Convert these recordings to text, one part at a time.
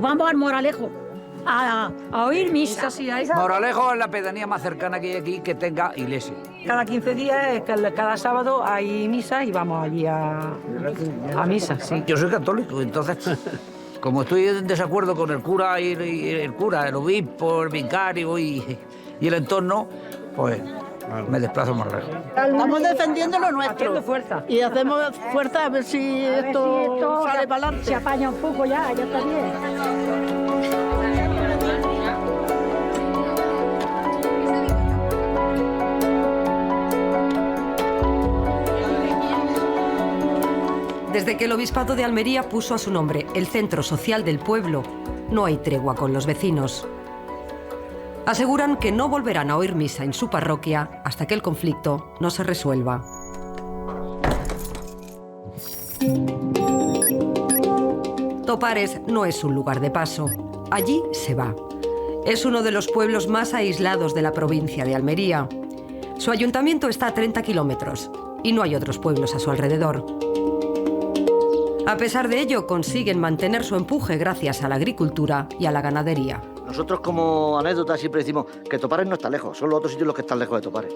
vamos al Moralejo a oír misa. Sí hay. Moralejo es la pedanía más cercana que hay aquí que tenga iglesia. Cada 15 días, cada sábado hay misa y vamos allí a misa, sí. Yo soy católico, entonces, como estoy en desacuerdo con el cura el obispo, el vicario y el entorno, pues me desplazo a Moralejo. Estamos defendiendo lo nuestro. Haciendo fuerza. Y hacemos fuerza a ver si esto sale para adelante. Se apaña un poco ya está bien. Desde que el Obispado de Almería puso a su nombre el Centro Social del Pueblo, no hay tregua con los vecinos. Aseguran que no volverán a oír misa en su parroquia hasta que el conflicto no se resuelva. Topares no es un lugar de paso. Allí se va. Es uno de los pueblos más aislados de la provincia de Almería. Su ayuntamiento está a 30 kilómetros y no hay otros pueblos a su alrededor. A pesar de ello, consiguen mantener su empuje gracias a la agricultura y a la ganadería. Nosotros, como anécdota, siempre decimos que Topares no está lejos, son los otros sitios los que están lejos de Topares.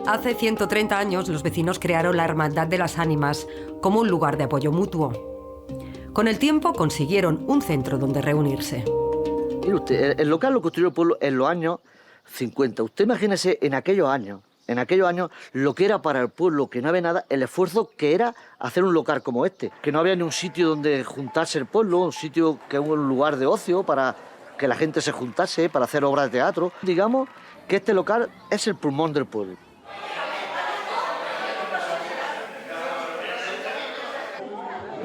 Hace 130 años, los vecinos crearon la Hermandad de las Ánimas como un lugar de apoyo mutuo. Con el tiempo consiguieron un centro donde reunirse. Mire usted, el local lo construyó el pueblo en los años 50. Usted imagínese en aquellos años, lo que era para el pueblo, que no había nada, el esfuerzo que era hacer un local como este, que no había ni un sitio donde juntarse el pueblo, un sitio que es un lugar de ocio para que la gente se juntase, para hacer obras de teatro. Digamos que este local es el pulmón del pueblo.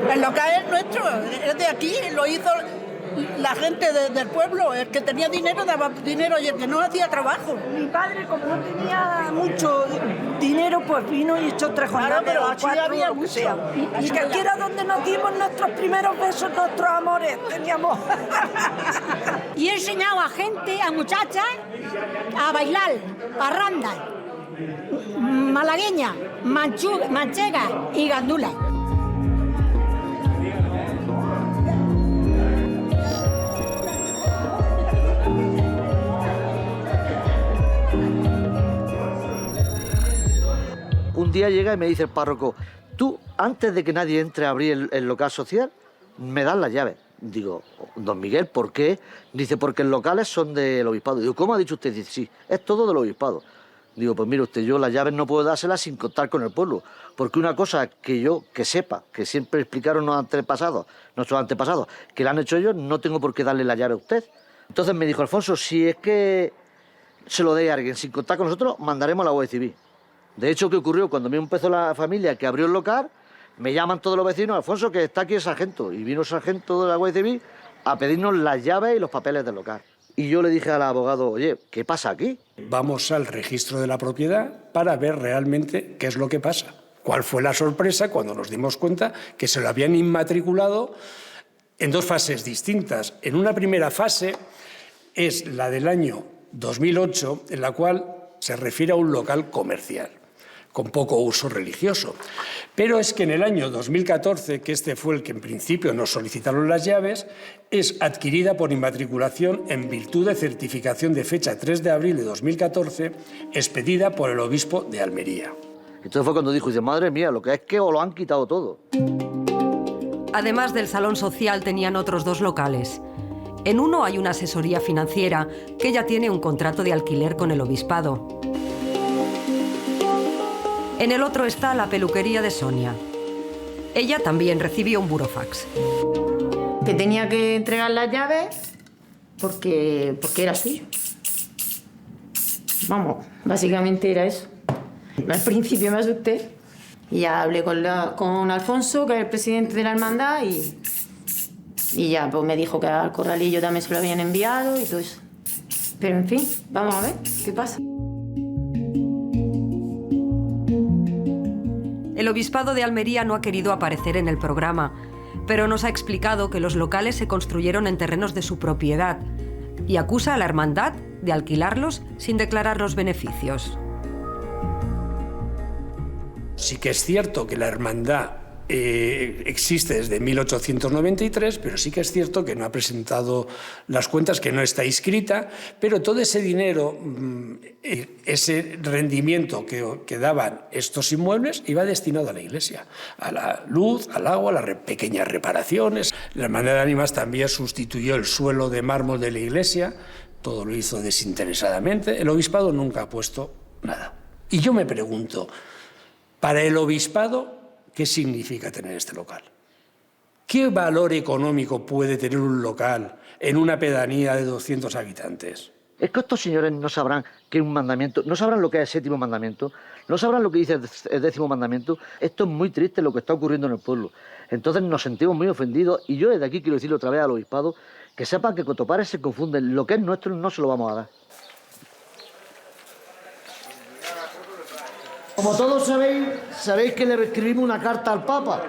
El local es nuestro, es de aquí, lo hizo la gente del pueblo. El que tenía dinero daba dinero y el que no hacía trabajo. Mi padre, como no tenía mucho dinero, pues vino y echó 3 jornadas, Claro, pero o aquí 4, había lo que mucho. sea. Y que era donde nos dimos nuestros primeros besos, nuestros amores, teníamos. Y he enseñado a gente, a muchachas, a bailar, parranda, malagueña, manchega y gandula. Un día llega y me dice el párroco, tú, antes de que nadie entre a abrir el local social, me das las llaves. Digo, don Miguel, ¿por qué? Dice, porque los locales son del obispado. Digo, ¿cómo ha dicho usted? Dice, sí, es todo del obispado. Digo, pues mire usted, yo las llaves no puedo dárselas sin contar con el pueblo. Porque una cosa que sepa, que siempre explicaron nuestros antepasados, que la han hecho ellos, no tengo por qué darle la llave a usted. Entonces me dijo, Alfonso, si es que se lo dé a alguien sin contar con nosotros, mandaremos a la Guardia Civil. De hecho, ¿qué ocurrió? Cuando me empezó la familia que abrió el local, me llaman todos los vecinos, Alfonso, que está aquí el sargento. Y vino el sargento de la Guardia Civil a pedirnos las llaves y los papeles del local. Y yo le dije al abogado, oye, ¿qué pasa aquí? Vamos al registro de la propiedad para ver realmente qué es lo que pasa. ¿Cuál fue la sorpresa cuando nos dimos cuenta que se lo habían inmatriculado en 2 fases distintas? En una primera fase es la del año 2008, en la cual se refiere a un local comercial con poco uso religioso. Pero es que en el año 2014, que este fue el que en principio nos solicitaron las llaves, es adquirida por inmatriculación en virtud de certificación de fecha 3 de abril de 2014, expedida por el obispo de Almería. Entonces fue cuando dijo, dice, madre mía, lo que es que os lo han quitado todo. Además del salón social, tenían otros 2 locales. En uno hay una asesoría financiera que ya tiene un contrato de alquiler con el obispado. En el otro está la peluquería de Sonia. Ella también recibió un burofax. Que tenía que entregar las llaves porque era suyo. Vamos, básicamente era eso. Al principio me asusté y ya hablé con Alfonso, que es el presidente de la hermandad, y ya pues me dijo que al corralillo también se lo habían enviado y todo eso. Pero en fin, vamos a ver qué pasa. El obispado de Almería no ha querido aparecer en el programa, pero nos ha explicado que los locales se construyeron en terrenos de su propiedad y acusa a la hermandad de alquilarlos sin declarar los beneficios. Sí que es cierto que la hermandad existe desde 1893, pero sí que es cierto que no ha presentado las cuentas, que no está inscrita, pero todo ese dinero, ese rendimiento que daban estos inmuebles iba destinado a la Iglesia, a la luz, al agua, a las pequeñas reparaciones. La Hermandad de Ánimas también sustituyó el suelo de mármol de la Iglesia, todo lo hizo desinteresadamente. El obispado nunca ha puesto nada. Y yo me pregunto, para el obispado, ¿qué significa tener este local? ¿Qué valor económico puede tener un local en una pedanía de 200 habitantes? Es que estos señores no sabrán qué es un mandamiento, no sabrán lo que es el 7º mandamiento, no sabrán lo que dice el 10º mandamiento. Esto es muy triste lo que está ocurriendo en el pueblo. Entonces nos sentimos muy ofendidos y yo desde aquí quiero decirle otra vez al obispado que sepan que con Topares se confunden. Lo que es nuestro no se lo vamos a dar. Como todos sabéis que le escribimos una carta al Papa.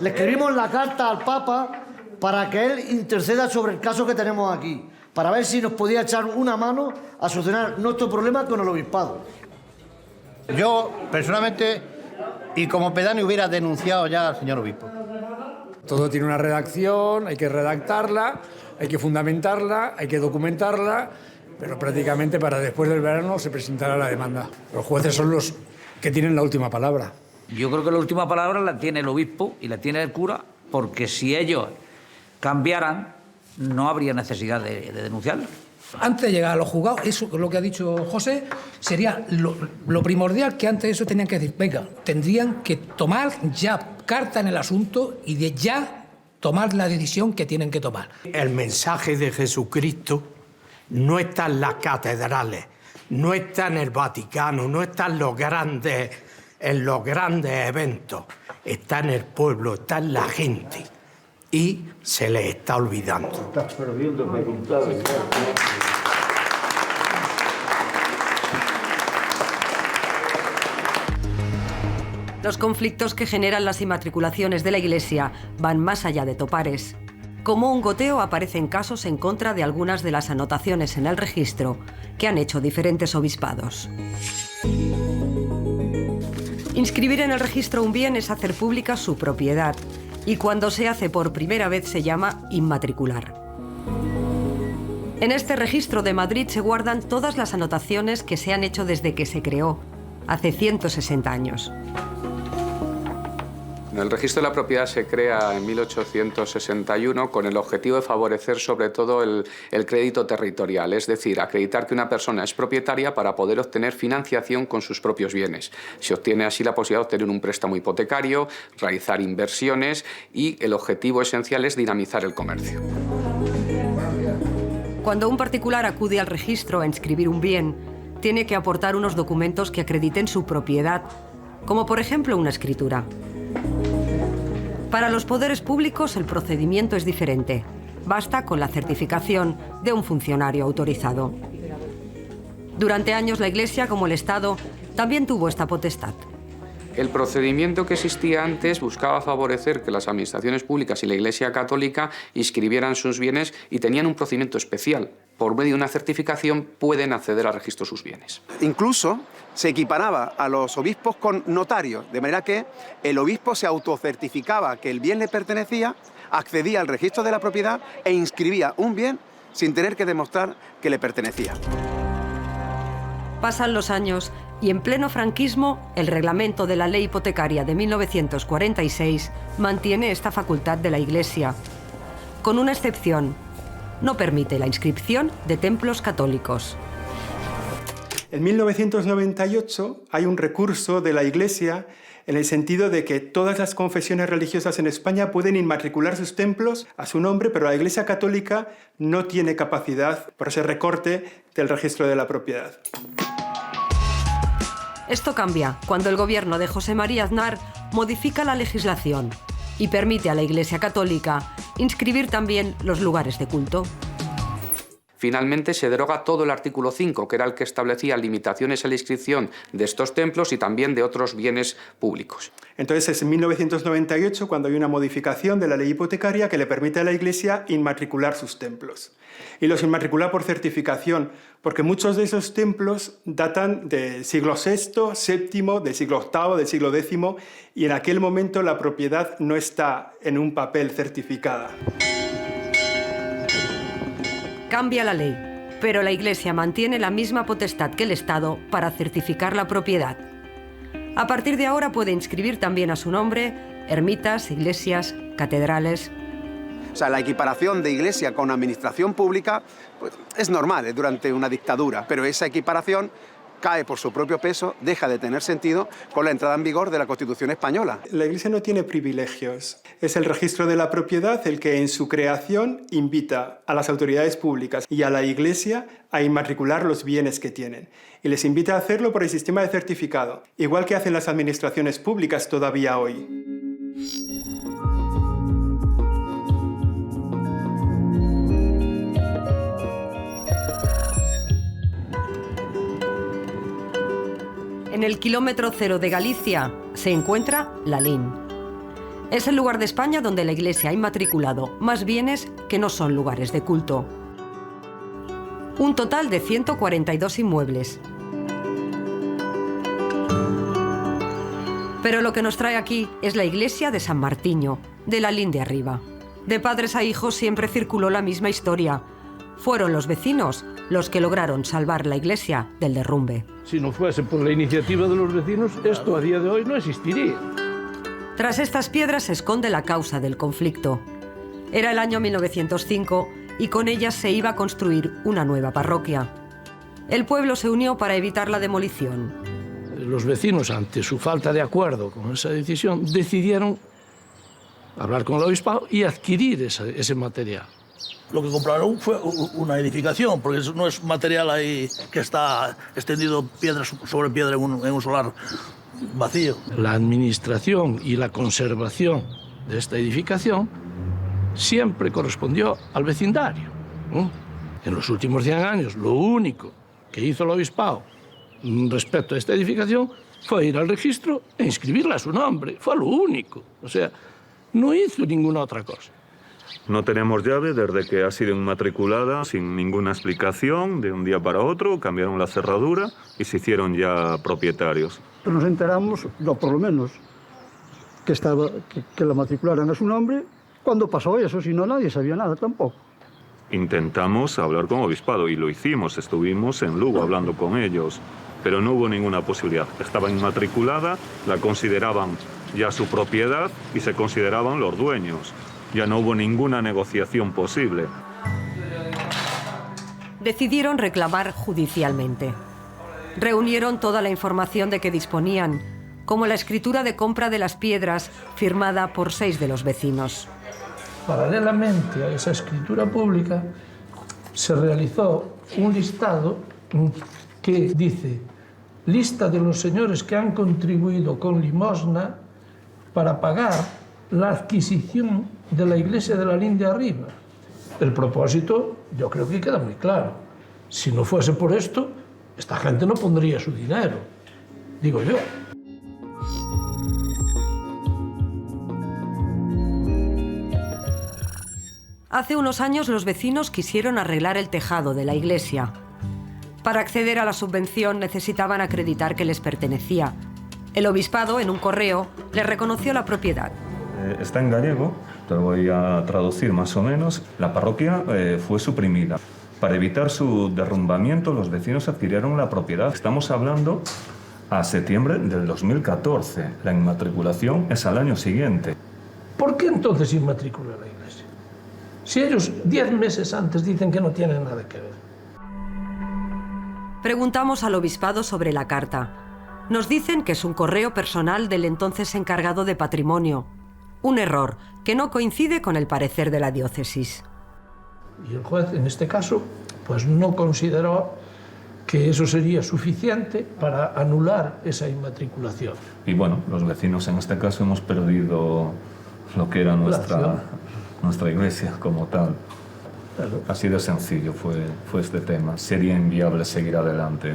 Le escribimos la carta al Papa para que él interceda sobre el caso que tenemos aquí, para ver si nos podía echar una mano a solucionar nuestro problema con el obispado. Yo, personalmente, y como pedáneo, hubiera denunciado ya al señor obispo. Todo tiene una redacción, hay que redactarla, hay que fundamentarla, hay que documentarla, pero prácticamente para después del verano se presentará la demanda. Los jueces son los que tienen la última palabra. Yo creo que la última palabra la tiene el obispo y la tiene el cura, porque si ellos cambiaran, no habría necesidad de denunciarlo. Antes de llegar a los juzgados, eso lo que ha dicho José, sería lo primordial, que antes de eso tenían que decir, venga, tendrían que tomar ya carta en el asunto y de ya tomar la decisión que tienen que tomar. El mensaje de Jesucristo no está en las catedrales, no está en el Vaticano, no está en los grandes eventos, está en el pueblo, está en la gente y se les está olvidando. Estás perdiendo facultades. Los conflictos que generan las inmatriculaciones de la Iglesia van más allá de Topares. Como un goteo aparecen casos en contra de algunas de las anotaciones en el registro que han hecho diferentes obispados. Inscribir en el registro un bien es hacer pública su propiedad y cuando se hace por primera vez se llama inmatricular. En este registro de Madrid se guardan todas las anotaciones que se han hecho desde que se creó, hace 160 años. El registro de la propiedad se crea en 1861 con el objetivo de favorecer sobre todo el crédito territorial, es decir, acreditar que una persona es propietaria para poder obtener financiación con sus propios bienes. Se obtiene así la posibilidad de obtener un préstamo hipotecario, realizar inversiones y el objetivo esencial es dinamizar el comercio. Cuando un particular acude al registro a inscribir un bien, tiene que aportar unos documentos que acrediten su propiedad, como por ejemplo una escritura. Para los poderes públicos el procedimiento es diferente. Basta con la certificación de un funcionario autorizado. Durante años la Iglesia, como el Estado, también tuvo esta potestad. El procedimiento que existía antes buscaba favorecer que las administraciones públicas y la Iglesia Católica inscribieran sus bienes y tenían un procedimiento especial. Por medio de una certificación pueden acceder al registro de sus bienes. Incluso se equiparaba a los obispos con notarios, de manera que el obispo se autocertificaba que el bien le pertenecía, accedía al registro de la propiedad e inscribía un bien sin tener que demostrar que le pertenecía. Pasan los años y en pleno franquismo, el reglamento de la Ley Hipotecaria de 1946 mantiene esta facultad de la Iglesia, con una excepción: no permite la inscripción de templos católicos. En 1998 hay un recurso de la Iglesia en el sentido de que todas las confesiones religiosas en España pueden inmatricular sus templos a su nombre, pero la Iglesia Católica no tiene capacidad por ese recorte del registro de la propiedad. Esto cambia cuando el gobierno de José María Aznar modifica la legislación y permite a la Iglesia Católica inscribir también los lugares de culto. Finalmente se deroga todo el artículo 5, que era el que establecía limitaciones a la inscripción de estos templos y también de otros bienes públicos. Entonces es en 1998 cuando hay una modificación de la ley hipotecaria que le permite a la Iglesia inmatricular sus templos. y los inmatricula por certificación, porque muchos de esos templos datan del siglo VI, VII, del siglo VIII, del siglo X, y en aquel momento la propiedad no está en un papel certificada. Cambia la ley, pero la Iglesia mantiene la misma potestad que el Estado para certificar la propiedad. A partir de ahora puede inscribir también a su nombre ermitas, iglesias, catedrales. O sea, la equiparación de iglesia con administración pública pues, es normal durante una dictadura, pero esa equiparación cae por su propio peso, deja de tener sentido con la entrada en vigor de la Constitución española. La Iglesia no tiene privilegios. Es el registro de la propiedad el que en su creación invita a las autoridades públicas y a la Iglesia a inmatricular los bienes que tienen. Y les invita a hacerlo por el sistema de certificado, igual que hacen las administraciones públicas todavía hoy. En el kilómetro cero de Galicia se encuentra Lalín. Es el lugar de España donde la Iglesia ha inmatriculado más bienes que no son lugares de culto. Un total de 142 inmuebles. Pero lo que nos trae aquí es la iglesia de San Martiño, de Lalín de Arriba. De padres a hijos siempre circuló la misma historia. Fueron los vecinos los que lograron salvar la iglesia del derrumbe. Si no fuese por la iniciativa de los vecinos, esto a día de hoy no existiría. Tras estas piedras se esconde la causa del conflicto. Era el año 1905 y con ellas se iba a construir una nueva parroquia. El pueblo se unió para evitar la demolición. Los vecinos, ante su falta de acuerdo con esa decisión, decidieron hablar con el obispado y adquirir ese material. Lo que compraron fue una edificación, porque no es material ahí que está extendido piedra sobre piedra en un solar vacío. La administración y la conservación de esta edificación siempre correspondió al vecindario. En los últimos 100 años, lo único que hizo el obispado respecto a esta edificación fue ir al registro e inscribirla a su nombre. Fue lo único. O sea, no hizo ninguna otra cosa. No tenemos llave desde que ha sido inmatriculada sin ninguna explicación, de un día para otro, cambiaron la cerradura y se hicieron ya propietarios. Pero nos enteramos, yo por lo menos, que la matricularan a su nombre cuando pasó eso, si no nadie sabía nada tampoco. Intentamos hablar con el obispado y lo hicimos, estuvimos en Lugo hablando con ellos, pero no hubo ninguna posibilidad. Estaba inmatriculada, la consideraban ya su propiedad y se consideraban los dueños. Ya no hubo ninguna negociación posible. Decidieron reclamar judicialmente. Reunieron toda la información de que disponían, como la escritura de compra de las piedras firmada por 6 de los vecinos. Paralelamente a esa escritura pública, se realizó un listado que dice: lista de los señores que han contribuido con limosna para pagar la adquisición de la iglesia de Lalín de Arriba. El propósito, yo creo que queda muy claro. Si no fuese por esto, esta gente no pondría su dinero, digo yo. Hace unos años los vecinos quisieron arreglar el tejado de la iglesia. Para acceder a la subvención necesitaban acreditar que les pertenecía. El obispado, en un correo, les reconoció la propiedad. Está en gallego, te lo voy a traducir más o menos. La parroquia fue suprimida. Para evitar su derrumbamiento, los vecinos adquirieron la propiedad. Estamos hablando a septiembre del 2014. La inmatriculación es al año siguiente. ¿Por qué entonces inmatricula la iglesia? Si ellos 10 meses antes dicen que no tienen nada que ver. Preguntamos al obispado sobre la carta. Nos dicen que es un correo personal del entonces encargado de patrimonio. Un error que no coincide con el parecer de la diócesis. Y el juez, en este caso, pues no consideró que eso sería suficiente para anular esa inmatriculación. Y bueno, los vecinos en este caso hemos perdido lo que era nuestra iglesia como tal. Claro. Así de sencillo fue este tema. Sería inviable seguir adelante.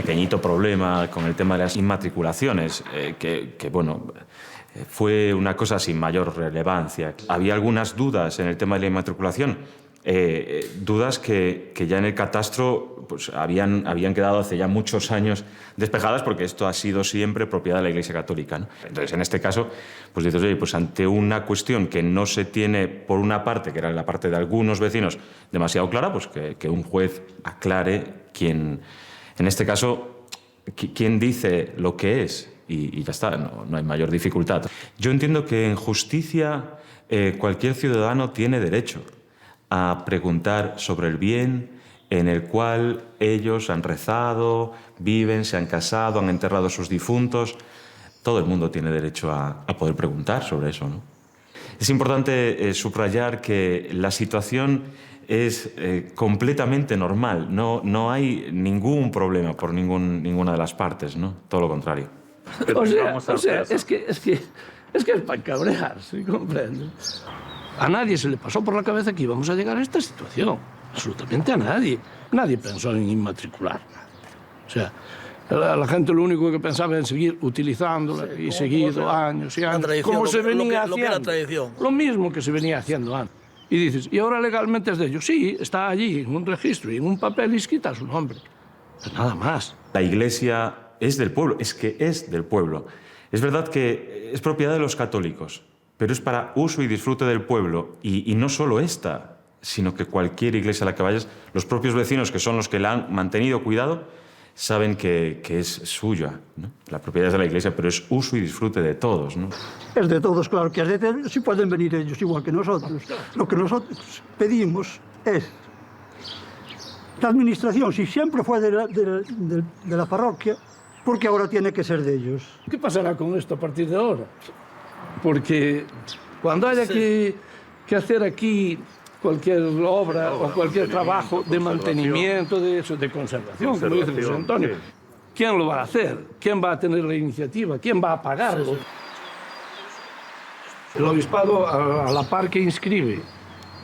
pequeñito problema con el tema de las inmatriculaciones, bueno, fue una cosa sin mayor relevancia. Había algunas dudas en el tema de la inmatriculación, dudas que ya en el catastro pues, habían quedado hace ya muchos años despejadas, porque esto ha sido siempre propiedad de la Iglesia Católica, ¿no? Entonces, en este caso, pues dices, oye, pues ante una cuestión que no se tiene por una parte, que era la parte de algunos vecinos, demasiado clara, pues que un juez aclare quién, en este caso, quién dice lo que es, y ya está, no hay mayor dificultad. Yo entiendo que en justicia cualquier ciudadano tiene derecho a preguntar sobre el bien en el cual ellos han rezado, viven, se han casado, han enterrado a sus difuntos. Todo el mundo tiene derecho a poder preguntar sobre eso, ¿no? Es importante subrayar que la situación es completamente normal. No hay ningún problema por ninguna de las partes, ¿no? Todo lo contrario. O sea, es que es para cabrearse, ¿comprendes? A nadie se le pasó por la cabeza que íbamos a llegar a esta situación. Absolutamente a nadie. Nadie pensó en inmatricular. O sea, la gente lo único que pensaba en seguir utilizándola y seguido años y años. Como se venía haciendo. Lo mismo que se venía haciendo antes. Y dices, ¿y ahora legalmente es de ellos? Sí, está allí en un registro y en un papel inscrita su nombre. Pues nada más. La Iglesia es del pueblo, es que es del pueblo. Es verdad que es propiedad de los católicos, pero es para uso y disfrute del pueblo. Y no solo esta, sino que cualquier iglesia a la que vayas, los propios vecinos, que son los que la han mantenido cuidado, saben que es suya, ¿no? La propiedad es de la iglesia, pero es uso y disfrute de todos, ¿no? Es de todos, claro que es de ellos, sí pueden venir ellos igual que nosotros. Lo que nosotros pedimos es la administración, si siempre fue de la parroquia, porque ahora tiene que ser de ellos. ¿Qué pasará con esto a partir de ahora? Porque cuando haya que hacer aquí cualquier obra o cualquier trabajo de mantenimiento de eso, de conservación, como dice José Antonio, ¿quién lo va a hacer? ¿Quién va a tener la iniciativa? ¿Quién va a pagarlo? El obispado, a la par que inscribe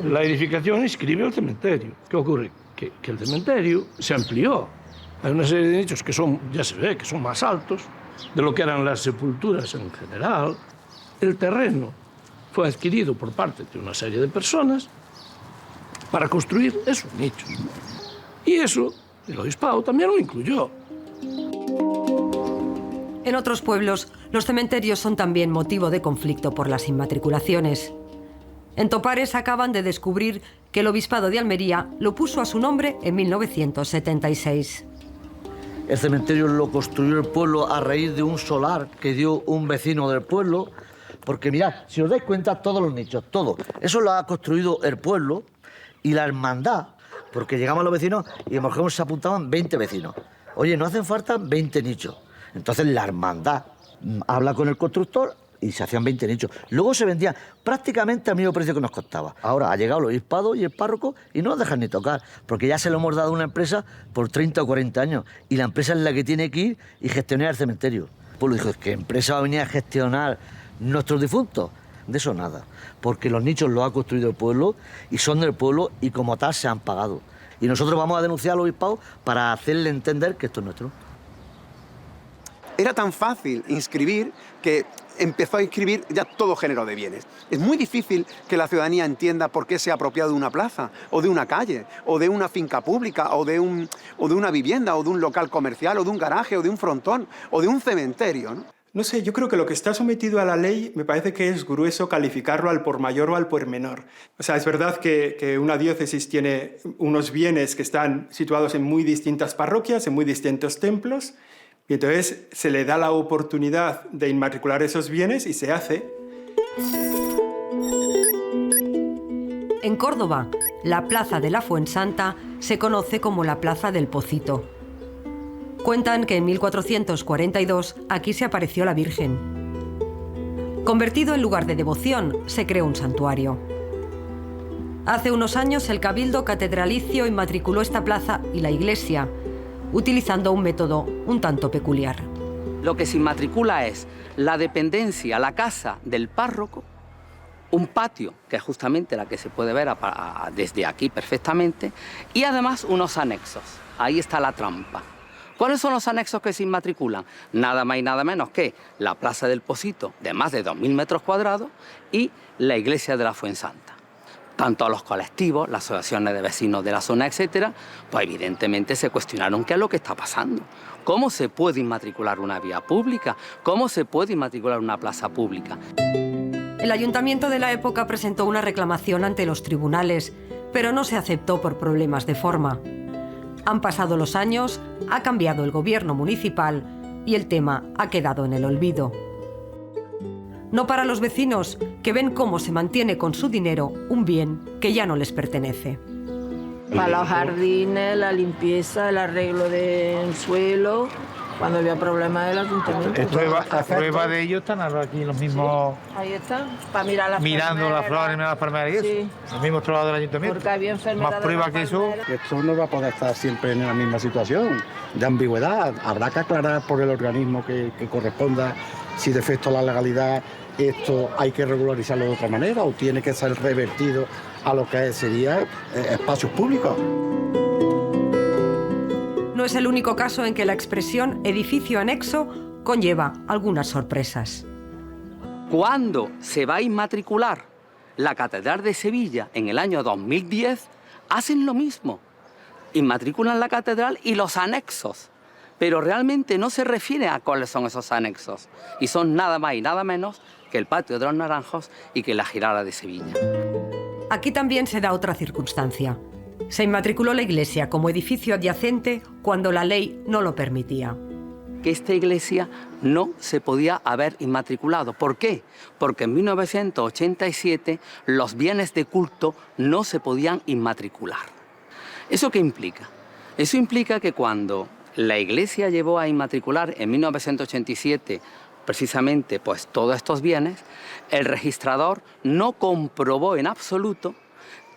la edificación, inscribe el cementerio. ¿Qué ocurre? Que el cementerio se amplió. Hay una serie de nichos que son, ya se ve, que son más altos de lo que eran las sepulturas en general. El terreno fue adquirido por parte de una serie de personas para construir esos nichos. Y eso, el obispado también lo incluyó. En otros pueblos, los cementerios son también motivo de conflicto por las inmatriculaciones. En Topares acaban de descubrir que el obispado de Almería lo puso a su nombre en 1976. El cementerio lo construyó el pueblo a raíz de un solar que dio un vecino del pueblo, porque mirad, si os dais cuenta, todos los nichos, todo, eso lo ha construido el pueblo y la hermandad, porque llegaban los vecinos y a lo mejor se apuntaban 20 vecinos. Oye, no hacen falta 20 nichos. Entonces la hermandad habla con el constructor y se hacían 20 nichos. Luego se vendían prácticamente al mismo precio que nos costaba. Ahora ha llegado el obispado y el párroco y no nos dejan ni tocar, porque ya se lo hemos dado a una empresa por 30 o 40 años y la empresa es la que tiene que ir y gestionar el cementerio. El pueblo dijo, ¿qué empresa va a venir a gestionar nuestros difuntos? De eso nada, porque los nichos los ha construido el pueblo y son del pueblo y como tal se han pagado. Y nosotros vamos a denunciar al obispado para hacerle entender que esto es nuestro. Era tan fácil inscribir que empezó a inscribir ya todo género de bienes. Es muy difícil que la ciudadanía entienda por qué se ha apropiado de una plaza, o de una calle, o de una finca pública, o de una vivienda, o de un local comercial, o de un garaje, o de un frontón, o de un cementerio, ¿no? No sé, yo creo que lo que está sometido a la ley me parece que es grueso calificarlo al por mayor o al por menor. O sea, es verdad que una diócesis tiene unos bienes que están situados en muy distintas parroquias, en muy distintos templos, y entonces se le da la oportunidad de inmatricular esos bienes y se hace. En Córdoba, la plaza de la Fuensanta se conoce como la Plaza del Pocito. Cuentan que en 1442 aquí se apareció la Virgen. Convertido en lugar de devoción, se creó un santuario. Hace unos años el Cabildo Catedralicio inmatriculó esta plaza y la iglesia, utilizando un método un tanto peculiar. Lo que se inmatricula es la dependencia, la casa del párroco, un patio, que es justamente la que se puede ver desde aquí perfectamente, y además unos anexos. Ahí está la trampa. ¿Cuáles son los anexos que se inmatriculan? Nada más y nada menos que la Plaza del Pocito, de más de 2.000 metros cuadrados, y la iglesia de la Fuensanta. Tanto a los colectivos, las asociaciones de vecinos de la zona, etcétera, pues evidentemente se cuestionaron qué es lo que está pasando. ¿Cómo se puede inmatricular una vía pública? ¿Cómo se puede inmatricular una plaza pública? El ayuntamiento de la época presentó una reclamación ante los tribunales, pero no se aceptó por problemas de forma. Han pasado los años, ha cambiado el gobierno municipal y el tema ha quedado en el olvido. No para los vecinos, que ven cómo se mantiene con su dinero un bien que ya no les pertenece. Para los jardines, la limpieza, el arreglo del suelo, cuando había problemas del ayuntamiento. A prueba de ello están aquí los mismos... Ahí están, para mirar las mirando las flores, mirando las palmeras y eso. Sí. Los mismos trabajadores del ayuntamiento. Porque había enfermedades. Más prueba que eso. Esto no va a poder estar siempre en la misma situación de ambigüedad. Habrá que aclarar por el organismo que corresponda si defecto la legalidad esto hay que regularizarlo de otra manera o tiene que ser revertido a lo que sería espacios públicos. No es el único caso en que la expresión edificio anexo conlleva algunas sorpresas. Cuando se va a inmatricular la Catedral de Sevilla en el año 2010, hacen lo mismo. Inmatriculan la catedral y los anexos, pero realmente no se refiere a cuáles son esos anexos. Y son nada más y nada menos que el Patio de los Naranjos y que la Giralda de Sevilla. Aquí también se da otra circunstancia. Se inmatriculó la iglesia como edificio adyacente cuando la ley no lo permitía. Que esta iglesia no se podía haber inmatriculado. ¿Por qué? Porque en 1987 los bienes de culto no se podían inmatricular. ¿Eso qué implica? Eso implica que cuando la iglesia llevó a inmatricular en 1987 precisamente pues todos estos bienes, el registrador no comprobó en absoluto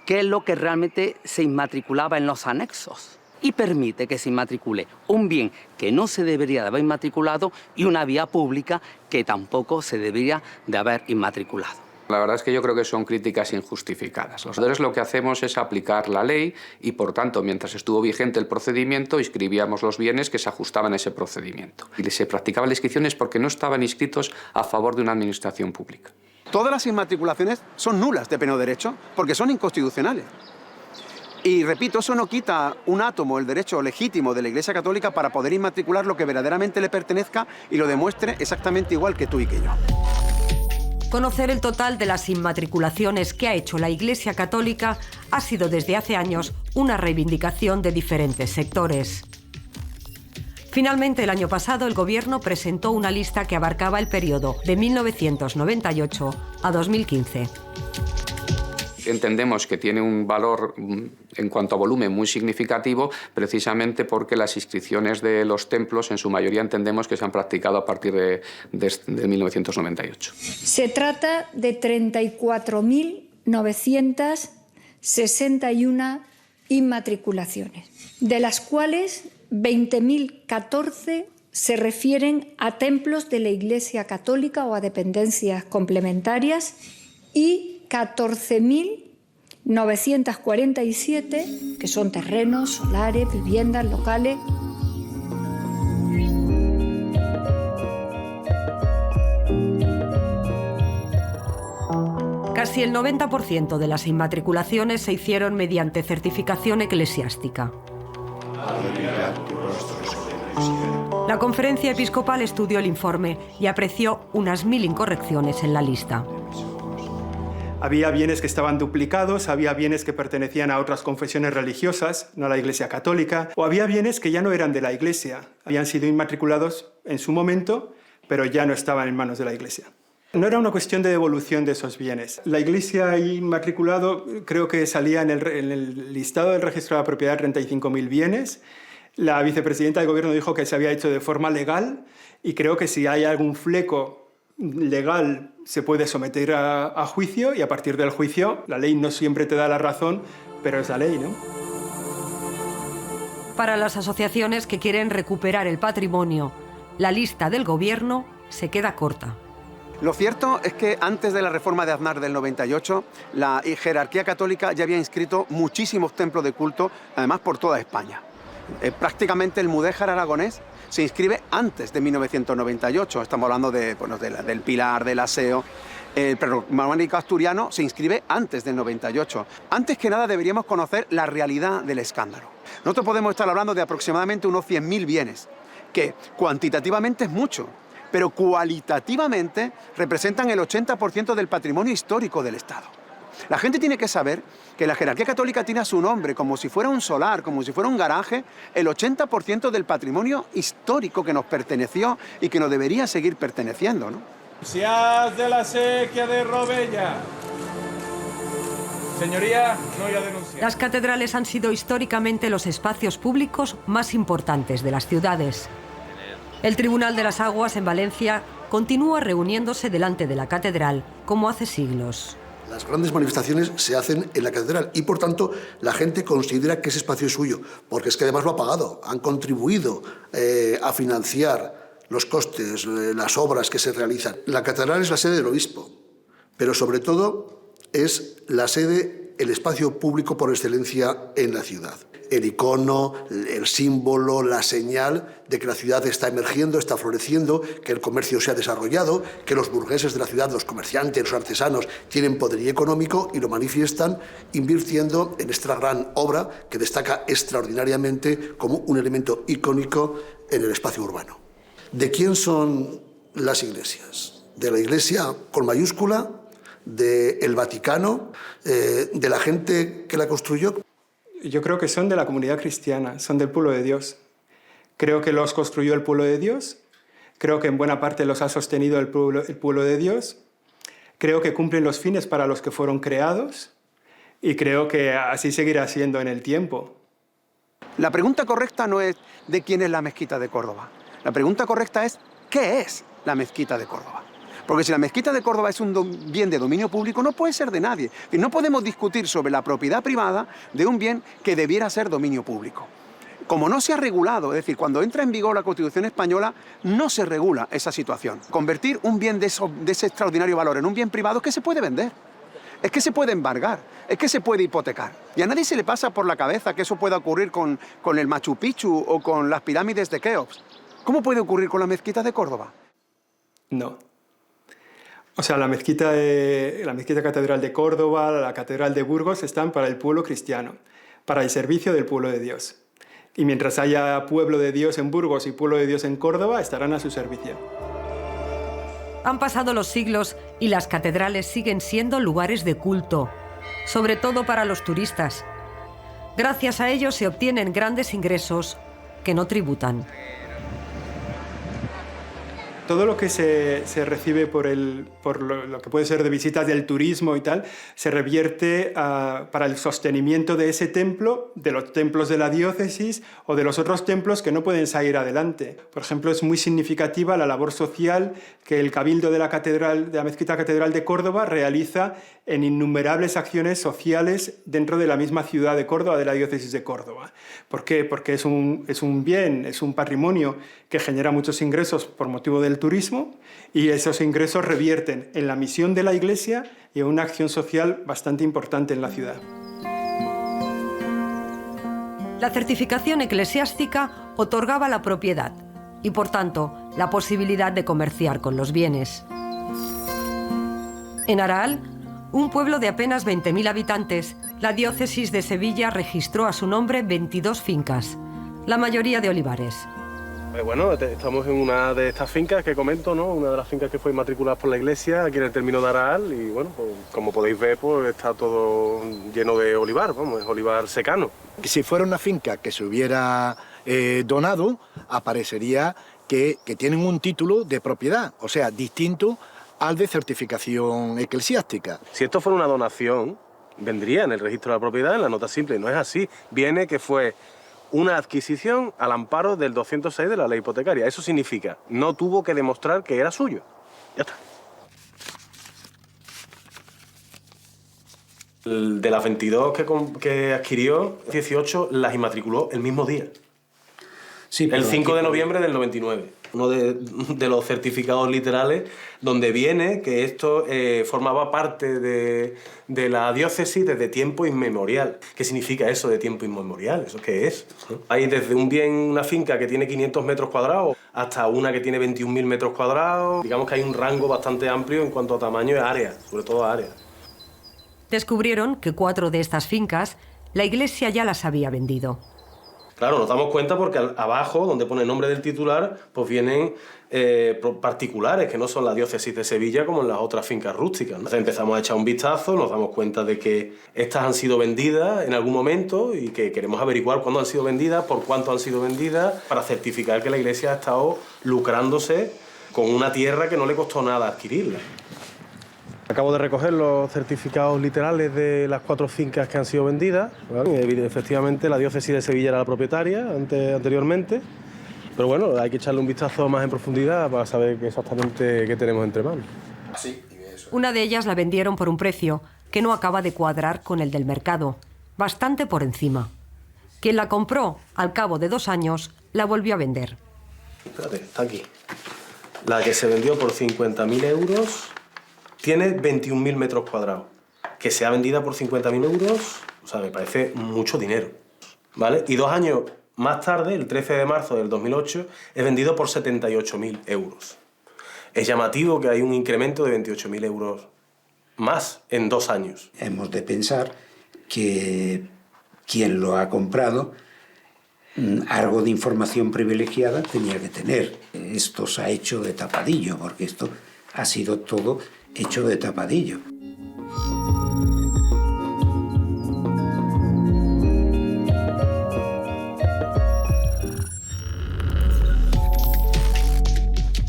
qué es lo que realmente se inmatriculaba en los anexos y permite que se inmatricule un bien que no se debería de haber inmatriculado y una vía pública que tampoco se debería de haber inmatriculado. La verdad es que yo creo que son críticas injustificadas. Nosotros lo que hacemos es aplicar la ley y, por tanto, mientras estuvo vigente el procedimiento, inscribíamos los bienes que se ajustaban a ese procedimiento. Y se practicaban las inscripciones porque no estaban inscritos a favor de una administración pública. Todas las inmatriculaciones son nulas de pleno derecho porque son inconstitucionales. Y repito, eso no quita un átomo el derecho legítimo de la Iglesia Católica para poder inmatricular lo que verdaderamente le pertenezca y lo demuestre exactamente igual que tú y que yo. Conocer el total de las inmatriculaciones que ha hecho la Iglesia Católica ha sido desde hace años una reivindicación de diferentes sectores. Finalmente, el año pasado, el Gobierno presentó una lista que abarcaba el periodo de 1998 a 2015. Entendemos que tiene un valor en cuanto a volumen muy significativo, precisamente porque las inscripciones de los templos en su mayoría entendemos que se han practicado a partir de 1998. Se trata de 34.961 inmatriculaciones, de las cuales 20.014 se refieren a templos de la Iglesia Católica o a dependencias complementarias y 14.947, que son terrenos, solares, viviendas, locales. Casi el 90% de las inmatriculaciones se hicieron mediante certificación eclesiástica. La Conferencia Episcopal estudió el informe y apreció unas 1.000 incorrecciones en la lista. Había bienes que estaban duplicados, había bienes que pertenecían a otras confesiones religiosas, no a la Iglesia Católica, o había bienes que ya no eran de la Iglesia, habían sido inmatriculados en su momento, pero ya no estaban en manos de la Iglesia. No era una cuestión de devolución de esos bienes. La Iglesia inmatriculado creo que salía en el listado del registro de la propiedad 35.000 bienes. La vicepresidenta del Gobierno dijo que se había hecho de forma legal y creo que si hay algún fleco legal se puede someter a juicio y a partir del juicio la ley no siempre te da la razón, pero es la ley, ¿no? Para las asociaciones que quieren recuperar el patrimonio, la lista del Gobierno se queda corta. Lo cierto es que antes de la reforma de Aznar del 98, la jerarquía católica ya había inscrito muchísimos templos de culto, además por toda España. Prácticamente el mudéjar aragonés se inscribe antes de 1998. Estamos hablando del Pilar, del Aseo. El prerrománico asturiano se inscribe antes del 98. Antes que nada deberíamos conocer la realidad del escándalo. Nosotros podemos estar hablando de aproximadamente unos 100.000 bienes, que cuantitativamente es mucho, pero cualitativamente representan el 80% del patrimonio histórico del Estado. La gente tiene que saber que la jerarquía católica tiene a su nombre, como si fuera un solar, como si fuera un garaje, el 80% del patrimonio histórico que nos perteneció y que nos debería seguir perteneciendo, ¿no? Seas de la sequía de Robella. Señoría, no voy a denunciar. Las catedrales han sido históricamente los espacios públicos más importantes de las ciudades. El Tribunal de las Aguas en Valencia continúa reuniéndose delante de la catedral como hace siglos. Las grandes manifestaciones se hacen en la catedral y, por tanto, la gente considera que ese espacio es suyo, porque es que además lo ha pagado, han contribuido a financiar los costes, las obras que se realizan. La catedral es la sede del obispo, pero sobre todo es la sede, el espacio público por excelencia en la ciudad. El icono, el símbolo, la señal de que la ciudad está emergiendo, está floreciendo, que el comercio se ha desarrollado, que los burgueses de la ciudad, los comerciantes, los artesanos, tienen poderío económico y lo manifiestan invirtiendo en esta gran obra que destaca extraordinariamente como un elemento icónico en el espacio urbano. ¿De quién son las iglesias? ¿De la Iglesia con mayúscula? ¿Del Vaticano? ¿De la gente que la construyó? Yo creo que son de la comunidad cristiana, son del pueblo de Dios. Creo que los construyó el pueblo de Dios, creo que en buena parte los ha sostenido el pueblo de Dios, creo que cumplen los fines para los que fueron creados y creo que así seguirá siendo en el tiempo. La pregunta correcta no es de quién es la mezquita de Córdoba. La pregunta correcta es ¿qué es la mezquita de Córdoba? Porque si la mezquita de Córdoba es un bien de dominio público, no puede ser de nadie. Y no podemos discutir sobre la propiedad privada de un bien que debiera ser dominio público. Como no se ha regulado, es decir, cuando entra en vigor la Constitución española, no se regula esa situación. Convertir un bien de ese extraordinario valor en un bien privado es que se puede vender, es que se puede embargar, es que se puede hipotecar. Y a nadie se le pasa por la cabeza que eso pueda ocurrir con el Machu Picchu o con las pirámides de Keops. ¿Cómo puede ocurrir con la mezquita de Córdoba? No. O sea, la mezquita catedral de Córdoba, la catedral de Burgos están para el pueblo cristiano, para el servicio del pueblo de Dios. Y mientras haya pueblo de Dios en Burgos y pueblo de Dios en Córdoba, estarán a su servicio. Han pasado los siglos y las catedrales siguen siendo lugares de culto, sobre todo para los turistas. Gracias a ellos se obtienen grandes ingresos que no tributan. Todo lo que se recibe por lo que puede ser de visitas del turismo y tal, se revierte para el sostenimiento de ese templo, de los templos de la diócesis o de los otros templos que no pueden salir adelante. Por ejemplo, es muy significativa la labor social que el Cabildo de la Mezquita Catedral de Córdoba realiza en innumerables acciones sociales dentro de la misma ciudad de Córdoba, de la diócesis de Córdoba. ¿Por qué? Porque es un bien, es un patrimonio que genera muchos ingresos por motivo del turismo y esos ingresos revierten en la misión de la Iglesia y en una acción social bastante importante en la ciudad. La certificación eclesiástica otorgaba la propiedad y, por tanto, la posibilidad de comerciar con los bienes. En Araal, un pueblo de apenas 20.000 habitantes, la diócesis de Sevilla registró a su nombre 22 fincas, la mayoría de olivares. Bueno, estamos en una de estas fincas que comento, ¿no? Una de las fincas que fue inmatriculada por la Iglesia aquí en el término de Araal y bueno, pues, como podéis ver, pues está todo lleno de olivar, vamos, es olivar secano. Si fuera una finca que se hubiera donado, aparecería que tienen un título de propiedad, o sea, distinto al de certificación eclesiástica. Si esto fuera una donación, vendría en el registro de la propiedad, en la nota simple, no es así. Viene que fue una adquisición al amparo del 206 de la ley hipotecaria. Eso significa, no tuvo que demostrar que era suyo. Ya está. De las 22 que adquirió, 18 las inmatriculó el mismo día. Sí, el 5 de noviembre del 99. uno de los certificados literales, donde viene que esto formaba parte de la diócesis desde tiempo inmemorial. ¿Qué significa eso de tiempo inmemorial? ¿Eso qué es? ¿No? Hay desde un bien, una finca que tiene 500 metros cuadrados hasta una que tiene 21.000 metros cuadrados. Digamos que hay un rango bastante amplio en cuanto a tamaño de área, sobre todo área. Descubrieron que 4 de estas fincas la Iglesia ya las había vendido. Claro, nos damos cuenta porque abajo, donde pone el nombre del titular, pues vienen particulares, que no son la diócesis de Sevilla como en las otras fincas rústicas, ¿no? Entonces empezamos a echar un vistazo, nos damos cuenta de que estas han sido vendidas en algún momento y que queremos averiguar cuándo han sido vendidas, por cuánto han sido vendidas, para certificar que la Iglesia ha estado lucrándose con una tierra que no le costó nada adquirirla. Acabo de recoger los certificados literales de las 4 fincas que han sido vendidas. ¿Vale? Efectivamente, la diócesis de Sevilla era la propietaria anteriormente, pero bueno, hay que echarle un vistazo más en profundidad para saber exactamente qué tenemos entre manos. Una de ellas la vendieron por un precio que no acaba de cuadrar con el del mercado, bastante por encima. Quien la compró, al cabo de 2 años, la volvió a vender. Espérate, está aquí. La que se vendió por 50.000 euros... tiene 21.000 metros cuadrados. Que sea vendida por 50.000 euros, o sea, me parece mucho dinero, ¿vale? Y 2 años más tarde, el 13 de marzo del 2008, es vendido por 78.000 euros. Es llamativo que hay un incremento de 28.000 euros más en 2 años. Hemos de pensar que quien lo ha comprado, algo de información privilegiada tenía que tener. Esto se ha hecho de tapadillo, porque esto ha sido todo hecho de tapadillo.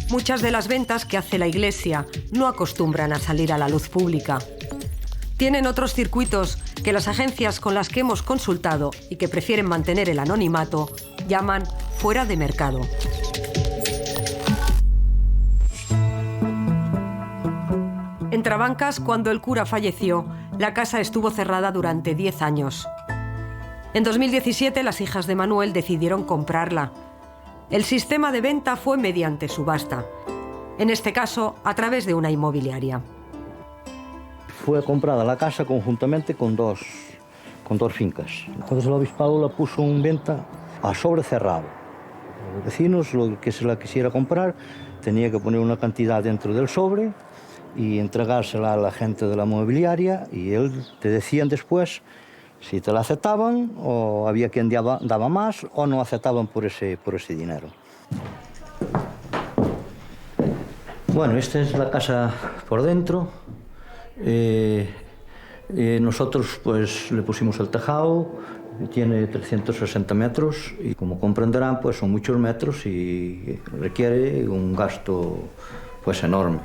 Muchas de las ventas que hace la Iglesia no acostumbran a salir a la luz pública. Tienen otros circuitos que las agencias con las que hemos consultado y que prefieren mantener el anonimato llaman fuera de mercado. En Trabancas, cuando el cura falleció, la casa estuvo cerrada durante 10 años. En 2017, las hijas de Manuel decidieron comprarla. El sistema de venta fue mediante subasta, en este caso a través de una inmobiliaria. Fue comprada la casa conjuntamente con dos fincas. Entonces el obispado la puso en venta a sobre cerrado. Los vecinos, lo que se la quisiera comprar, tenía que poner una cantidad dentro del sobre y entregársela a la gente de la mobiliaria, y él te decían después si te la aceptaban, o había quien daba más, o no aceptaban por ese dinero. Bueno, esta es la casa por dentro. Nosotros pues le pusimos el tejado, tiene 360 metros y, como comprenderán, pues son muchos metros y requiere un gasto pues enorme.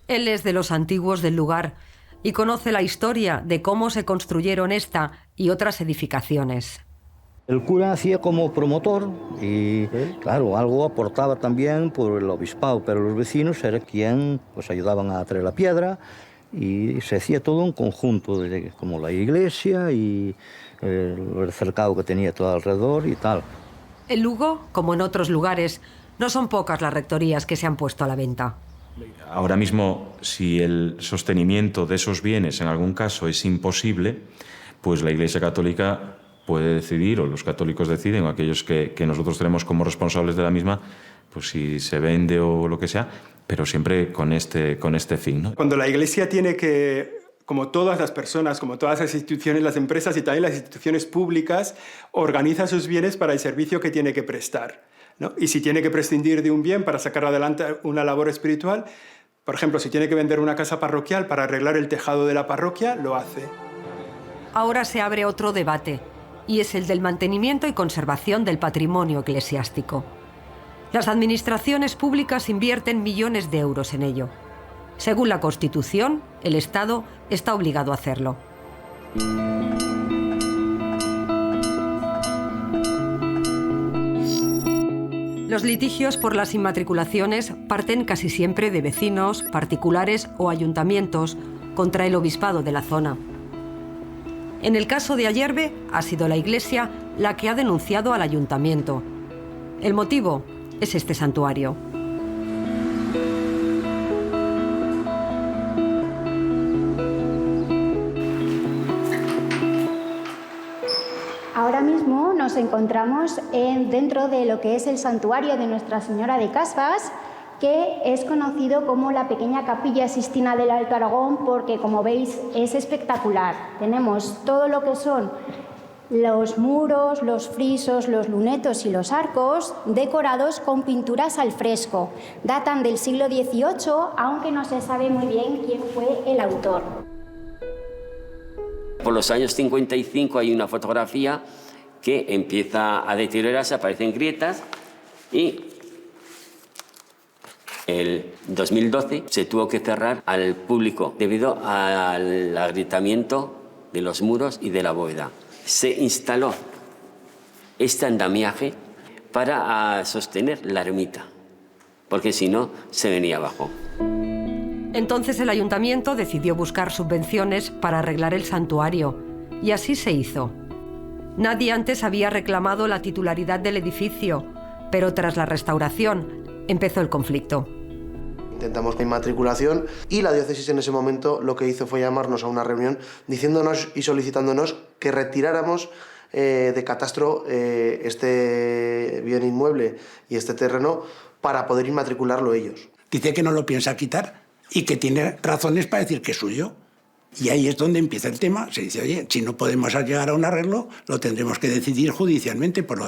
Él es de los antiguos del lugar y conoce la historia de cómo se construyeron esta y otras edificaciones. El cura hacía como promotor y, claro, algo aportaba también por el obispado, pero los vecinos eran quien pues ayudaban a traer la piedra, y se hacía todo un conjunto, como la iglesia y el cercado que tenía todo alrededor y tal. En Lugo, como en otros lugares, no son pocas las rectorías que se han puesto a la venta. Ahora mismo, si el sostenimiento de esos bienes en algún caso es imposible, pues la Iglesia Católica puede decidir, o los católicos deciden, o aquellos que nosotros tenemos como responsables de la misma, pues si se vende o lo que sea, pero siempre con este fin, ¿no? Cuando la Iglesia tiene que, como todas las personas, como todas las instituciones, las empresas y también las instituciones públicas, organiza sus bienes para el servicio que tiene que prestar, ¿no? Y si tiene que prescindir de un bien para sacar adelante una labor espiritual, por ejemplo, si tiene que vender una casa parroquial para arreglar el tejado de la parroquia, lo hace. Ahora se abre otro debate, y es el del mantenimiento y conservación del patrimonio eclesiástico. Las administraciones públicas invierten millones de euros en ello. Según la Constitución, el Estado está obligado a hacerlo. Los litigios por las inmatriculaciones parten casi siempre de vecinos, particulares o ayuntamientos contra el obispado de la zona. En el caso de Ayerbe, ha sido la Iglesia la que ha denunciado al ayuntamiento. El motivo es este santuario. Ahora mismo nos encontramos dentro de lo que es el santuario de Nuestra Señora de Casbas, que es conocido como la pequeña capilla Sixtina del Alto Aragón, porque, como veis, es espectacular. Tenemos todo lo que son los muros, los frisos, los lunetos y los arcos decorados con pinturas al fresco. Datan del siglo XVIII, aunque no se sabe muy bien quién fue el autor. Por los años 55 hay una fotografía que empieza a deteriorarse, aparecen grietas y el 2012 se tuvo que cerrar al público debido al agrietamiento de los muros y de la bóveda. Se instaló este andamiaje para sostener la ermita, porque si no se venía abajo. Entonces el ayuntamiento decidió buscar subvenciones para arreglar el santuario, y así se hizo. Nadie antes había reclamado la titularidad del edificio, pero tras la restauración empezó el conflicto. Intentamos la inmatriculación y la diócesis en ese momento lo que hizo fue llamarnos a una reunión diciéndonos y solicitándonos que retiráramos de catastro este bien inmueble y este terreno para poder inmatricularlo ellos. Dice que no lo piensa quitar y que tiene razones para decir que es suyo. Y ahí es donde empieza el tema. Se dice, oye, si no podemos llegar a un arreglo, lo tendremos que decidir judicialmente, pues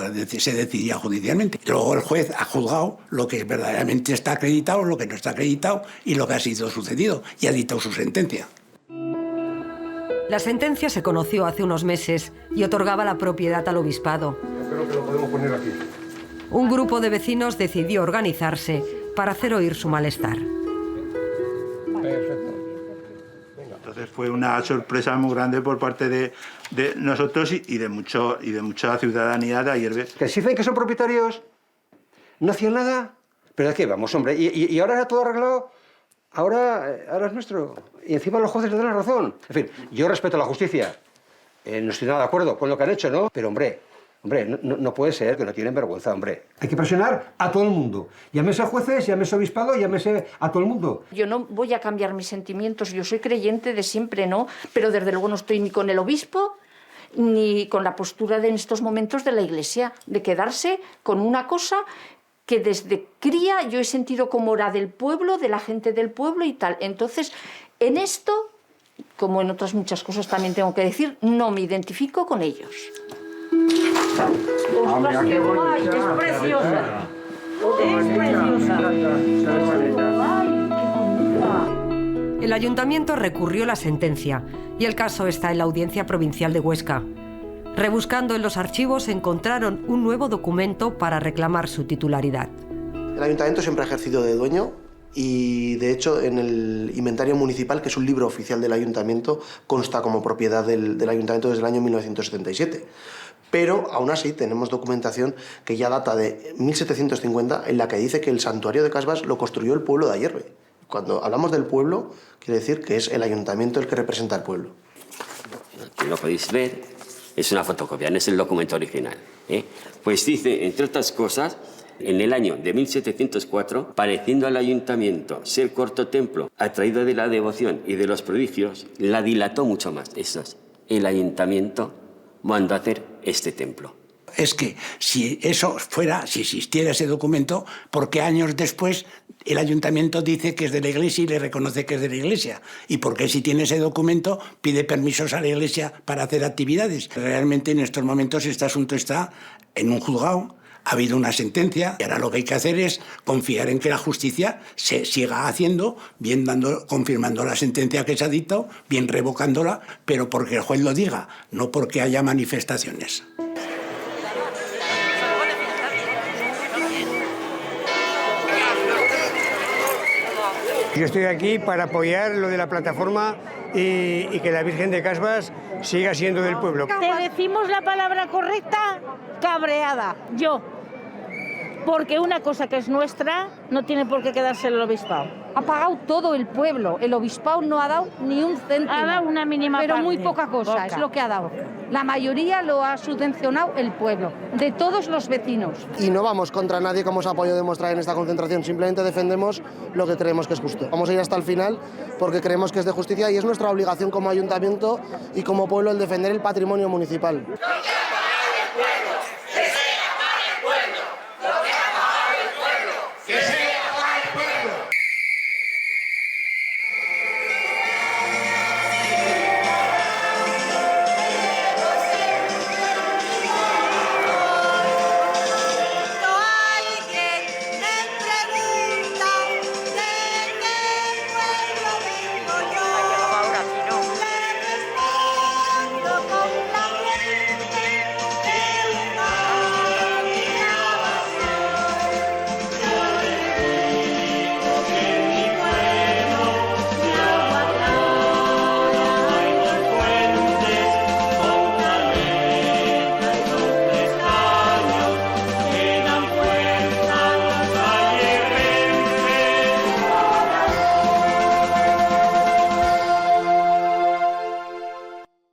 se decidía judicialmente. Luego el juez ha juzgado lo que verdaderamente está acreditado, lo que no está acreditado y lo que ha sido sucedido, y ha dictado su sentencia. La sentencia se conoció hace unos meses y otorgaba la propiedad al obispado. Creo que lo podemos poner aquí. Un grupo de vecinos decidió organizarse para hacer oír su malestar. Perfecto. Entonces fue una sorpresa muy grande por parte de nosotros y de mucha ciudadanía de Ayerbe. Que si dicen que son propietarios, no hacían nada. ¿Pero de qué vamos, hombre? ¿Y ahora era todo arreglado? Ahora es nuestro. Y encima los jueces le dan la razón. En fin, yo respeto la justicia. No estoy nada de acuerdo con lo que han hecho, ¿no? Pero, hombre, no puede ser que no tienen vergüenza, hombre. Hay que presionar a todo el mundo. Llámese a jueces, llámese a obispado, llámese a todo el mundo. Yo no voy a cambiar mis sentimientos, yo soy creyente de siempre, ¿no? Pero desde luego no estoy ni con el obispo ni con la postura en estos momentos de la Iglesia, de quedarse con una cosa que desde cría yo he sentido como era del pueblo, de la gente del pueblo y tal. Entonces, en esto, como en otras muchas cosas también tengo que decir, no me identifico con ellos. ¡Ostras, qué guay! ¡Es preciosa! ¡Es preciosa! El ayuntamiento recurrió la sentencia y el caso está en la Audiencia Provincial de Huesca. Rebuscando en los archivos encontraron un nuevo documento para reclamar su titularidad. El ayuntamiento siempre ha ejercido de dueño y, de hecho, en el inventario municipal, que es un libro oficial del ayuntamiento, consta como propiedad del ayuntamiento desde el año 1977. Pero, aún así, tenemos documentación que ya data de 1750, en la que dice que el santuario de Casbas lo construyó el pueblo de Ayerbe. Cuando hablamos del pueblo, quiere decir que es el ayuntamiento el que representa al pueblo. Aquí lo podéis ver, es una fotocopia, no es el documento original. Pues dice, entre otras cosas, en el año de 1704, pareciendo al ayuntamiento ser corto templo, atraído de la devoción y de los prodigios, la dilató mucho más. Eso es, el ayuntamiento mandó a hacer este templo. Es que si eso fuera, si existiera ese documento, ¿por qué años después el ayuntamiento dice que es de la Iglesia y le reconoce que es de la Iglesia? ¿Y por qué si tiene ese documento pide permisos a la Iglesia para hacer actividades? Realmente en estos momentos este asunto está en un juzgado, ha habido una sentencia y ahora lo que hay que hacer es confiar en que la justicia se siga haciendo, bien confirmando la sentencia que se ha dictado, bien revocándola, pero porque el juez lo diga, no porque haya manifestaciones. Yo estoy aquí para apoyar lo de la plataforma y que la Virgen de Casbas siga siendo del pueblo. ¿Te decimos la palabra correcta? Cabreada. Yo. porque una cosa que es nuestra no tiene por qué quedarse el obispado. Ha pagado todo el pueblo, el obispado no ha dado ni un céntimo. Ha dado una mínima pero parte. muy poca cosa, es lo que ha dado. La mayoría lo ha subvencionado el pueblo, de todos los vecinos. Y no vamos contra nadie como hemos podido demostrar en esta concentración, simplemente defendemos lo que creemos que es justo. Vamos a ir hasta el final porque creemos que es de justicia y es nuestra obligación como ayuntamiento y como pueblo el defender el patrimonio municipal.